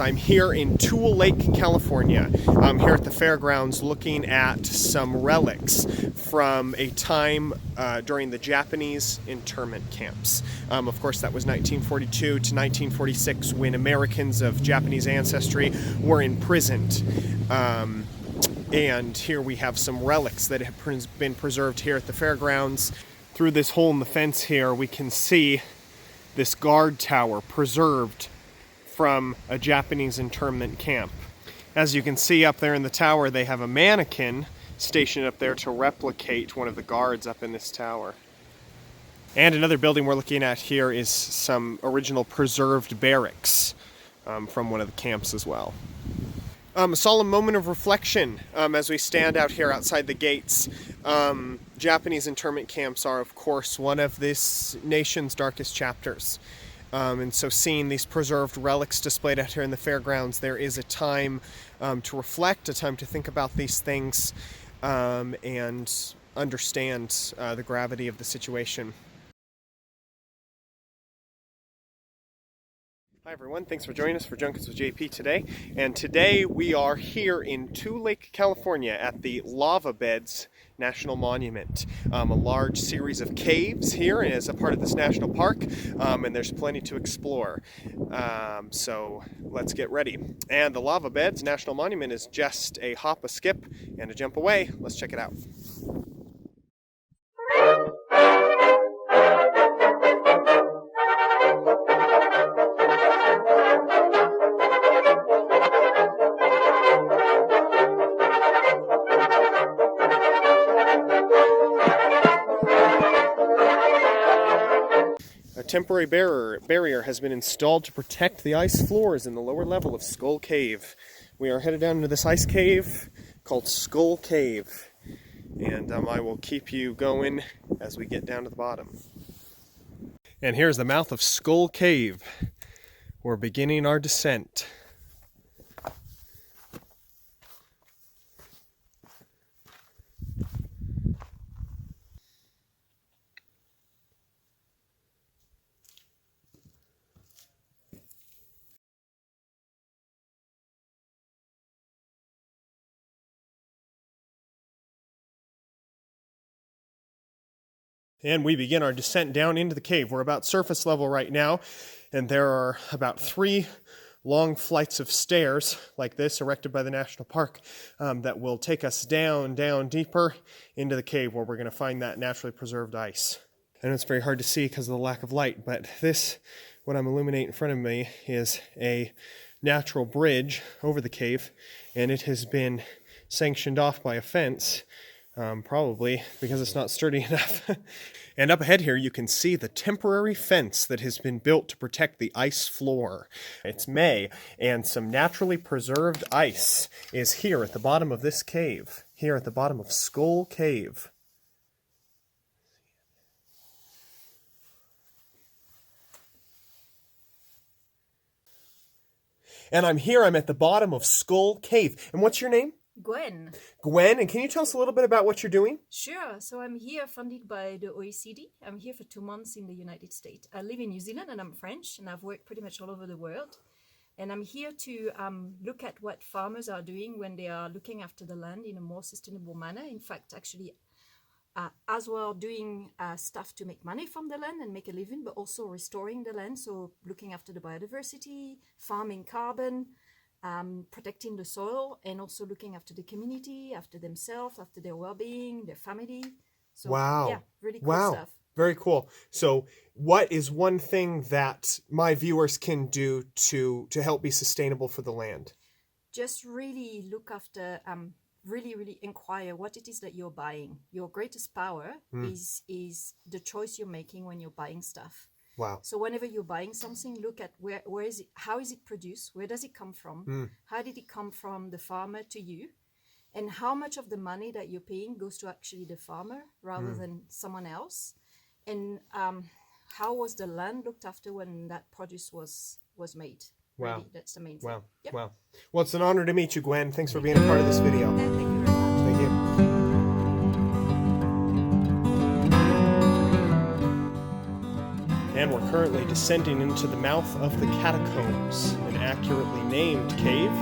I'm here in Tulelake, California. I'm here at the fairgrounds looking at some relics from a time during the Japanese internment camps. Of course, that was 1942 to 1946 when Americans of Japanese ancestry were imprisoned. And here we have some relics that have been preserved here at the fairgrounds. Through this hole in the fence here, we can see this guard tower preserved from a Japanese internment camp. As you can see up there in the tower, they have a mannequin stationed up there to replicate one of the guards up in this tower. And another building we're looking at here is some original preserved barracks from one of the camps as well. A solemn moment of reflection as we stand out here outside the gates. Japanese internment camps are, of course, one of this nation's darkest chapters. And so seeing these preserved relics displayed out here in the fairgrounds, there is a time to reflect, a time to think about these things and understand the gravity of the situation. Hi everyone, thanks for joining us for Junkets with JP today. And today we are here in Tulelake, California at the Lava Beds National Monument. A large series of caves here as a part of this national park, and there's plenty to explore. So let's get ready. And the Lava Beds National Monument is just a hop, a skip, and a jump away. Let's check it out. A temporary barrier has been installed to protect the ice floors in the lower level of Skull Cave. We are headed down into this ice cave called Skull Cave, and I will keep you going as we get down to the bottom. And here's the mouth of Skull Cave. We're beginning our descent. And we begin our descent down into the cave. We're about surface level right now, and there are about 3 long flights of stairs like this erected by the National Park that will take us down deeper into the cave where we're going to find that naturally preserved ice. I know it's very hard to see because of the lack of light, but this, what I'm illuminating in front of me, is a natural bridge over the cave, and it has been sanctioned off by a fence. Probably because it's not sturdy enough. And up ahead here you can see the temporary fence that has been built to protect the ice floor. It's May, and some naturally preserved ice is here at the bottom of this cave, here at the bottom of Skull Cave. And I'm at the bottom of Skull Cave. And what's your name? Gwen. Gwen, and can you tell us a little bit about what you're doing? Sure. So I'm here funded by the OECD. I'm here for 2 months in the United States. I live in New Zealand and I'm French, and I've worked pretty much all over the world. And I'm here to look at what farmers are doing when they are looking after the land in a more sustainable manner. In fact, actually, as well doing stuff to make money from the land and make a living, but also restoring the land. So looking after the biodiversity, farming carbon, protecting the soil, and also looking after the community, after themselves, after their well-being, their family. So, wow. Yeah, really cool stuff. Very cool. So what is one thing that my viewers can do to help be sustainable for the land? Just really look after, really inquire what it is that you're buying. Your greatest power is the choice you're making when you're buying stuff. Wow. So whenever you're buying something, look at where is it, how is it produced, where does it come from, how did it come from the farmer to you, and how much of the money that you're paying goes to actually the farmer rather than someone else, and how was the land looked after when that produce was made. Wow. Really, that's the main thing. Wow. Yep. Wow. Well, it's an honor to meet you, Gwen. Thanks for being a part of this video. Thank you very much. Thank you. And we're currently descending into the mouth of the catacombs, an accurately named cave,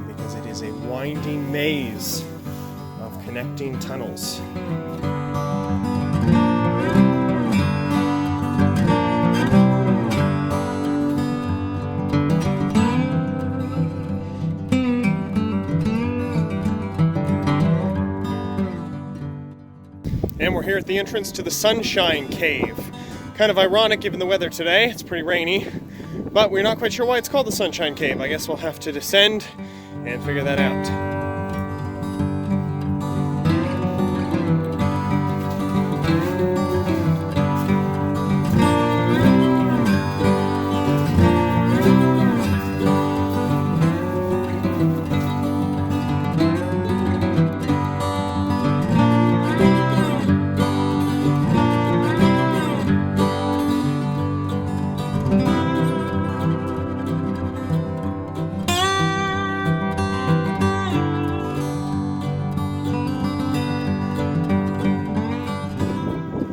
because it is a winding maze of connecting tunnels. And we're here at the entrance to the Sunshine Cave. Kind of ironic given the weather today. It's pretty rainy, but we're not quite sure why it's called the Sunshine Cave. I guess we'll have to descend and figure that out.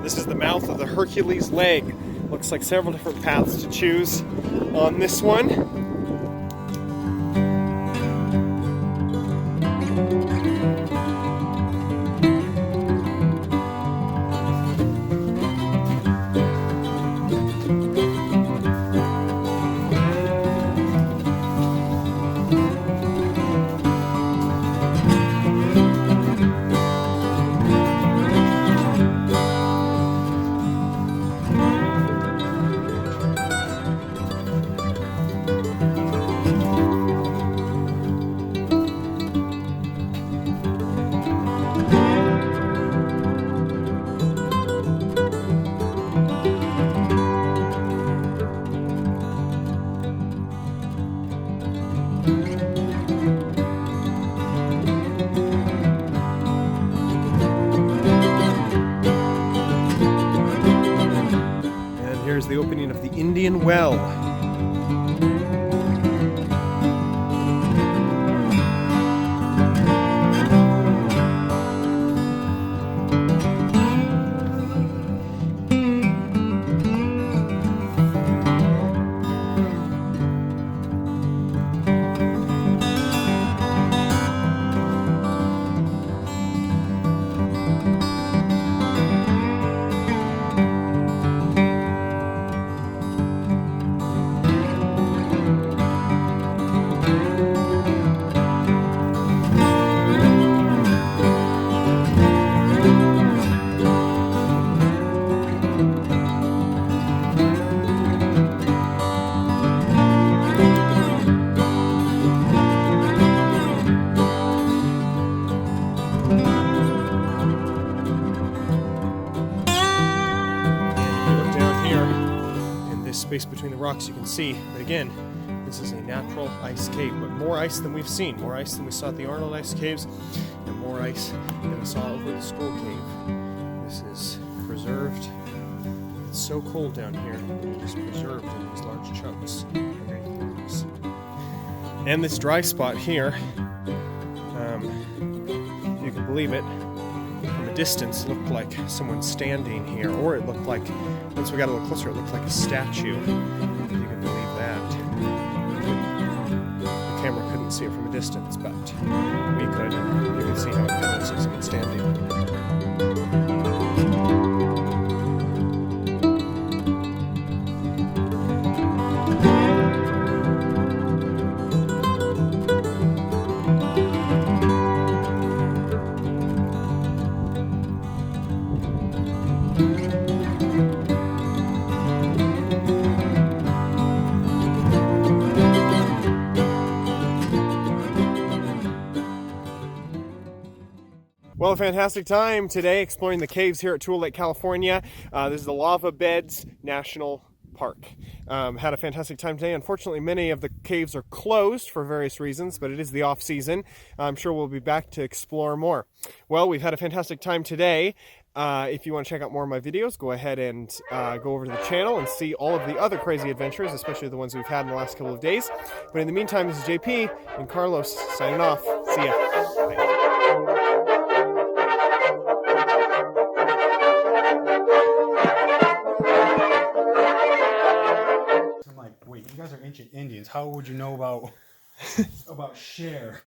This is the mouth of the Hercules leg. Looks like several different paths to choose on this one. Here's the opening of the Indian Well. Space between the rocks you can see, but again, this is a natural ice cave, but more ice than we've seen, more ice than we saw at the Arnold Ice Caves, and more ice than we saw over the Skull Cave. This is preserved. It's so cold down here, it is preserved in these large chunks. And this dry spot here, if you can believe it, from a distance looked like someone standing here, or it looked like, once we got a little closer, it looked like a statue, if you can believe that. The camera couldn't see it from a distance, but we could, and you can see how it kind of looks like someone standing. Well, a fantastic time today exploring the caves here at Tulelake, California. This is the Lava Beds National Park. Had a fantastic time today. Unfortunately, many of the caves are closed for various reasons, but it is the off season. I'm sure we'll be back to explore more. Well, we've had a fantastic time today. If you want to check out more of my videos, go ahead and go over to the channel and see all of the other crazy adventures, especially the ones we've had in the last couple of days. But in the meantime, this is JP and Carlos signing off. See ya. Bye. ancient Indians. How would you know about share?